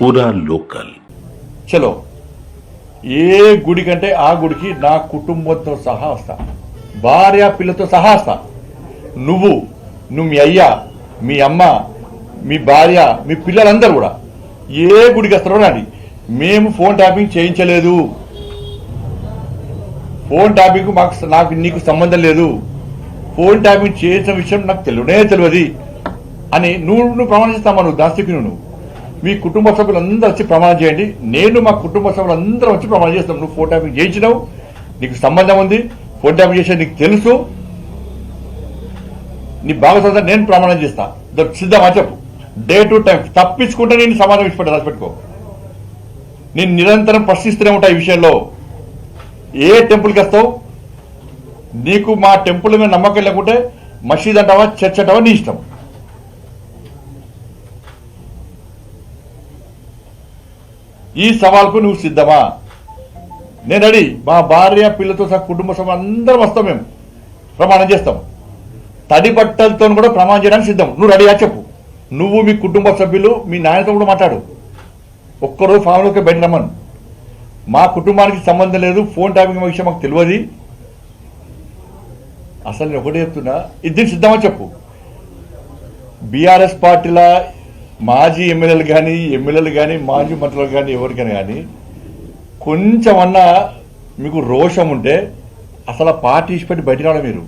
పూరా లోకల్. చలో, ఏ గుడి కంటే ఆ గుడికి నా కుటుంబంతో సహా వస్తా, భార్య పిల్లతో సహా వస్తా. నువ్వు మీ అయ్య, మీ అమ్మ, మీ భార్య, మీ పిల్లలందరూ కూడా ఏ గుడికి వస్తారో రండి. మేము ఫోన్ ట్యాపింగ్ చేయించలేదు. ఫోన్ ట్యాపింగ్ నాకు నీకు సంబంధం లేదు. ఫోన్ ట్యాపింగ్ చేసిన విషయం నాకు తెలియదు అని నువ్వు ప్రమాణం చేస్తామా? నువ్వు దాస్తికి నువ్వు మీ కుటుంబ సభ్యులందరూ వచ్చి ప్రమాణం చేయండి. నేను మా కుటుంబ సభ్యులందరూ వచ్చి ప్రమాణం చేస్తాం. నువ్వు ఫోన్ ట్యాపింగ్ చేయించినావు, నీకు సంబంధం ఉంది, ఫోన్ ట్యాపింగ్ చేసేది నీకు తెలుసు, నీ భాగస్వామ్యం నేను ప్రమాణం చేస్తా. సిద్ధమా చెప్పు, డే టు టైం. తప్పించుకుంటే నేను సమాధానం ఇచ్చిపెట్టా, రాసిపెట్టుకో. నేను నిరంతరం ప్రశ్నిస్తూనే ఉంటా ఈ విషయంలో. ఏ టెంపుల్కి వస్తావు? నీకు మా టెంపుల్ మీద నమ్మకం లేకుంటే మసీద్ అంటావా, చర్చ్ అంటావా, నీ ఇష్టం. ఈ సవాల్కు నువ్వు సిద్ధమా? నేను రెడీ. మా భార్య పిల్లలతో సహా కుటుంబ సభ్యులు అందరం వస్తాం, మేము ప్రమాణం చేస్తాం. తడి బట్టలతో కూడా ప్రమాణం చేయడానికి సిద్ధం. నువ్వు రెడీగా చెప్పు. నువ్వు మీ కుటుంబ సభ్యులు మీ నాయనతో కూడా మాట్లాడు. ఒక్కరోజు ఫామ్లోకి బయట రమ్మను. మా కుటుంబానికి సంబంధం లేదు, ఫోన్ ట్యాపింగ్ విషయం మాకు తెలియదు. అసలు నేను ఒకటే చెప్తున్నా, ఇది సిద్ధమా చెప్పు. బీఆర్ఎస్ పార్టీల మాజీ ఎమ్మెల్యేలు కానీ మాజీ మంత్రులు కానీ ఎవరికైనా కానీ కొంచెమన్నా మీకు రోషం ఉంటే అసలు ఆ పార్టీ ఇచ్చిపెట్టి బయట రావడం. మీరు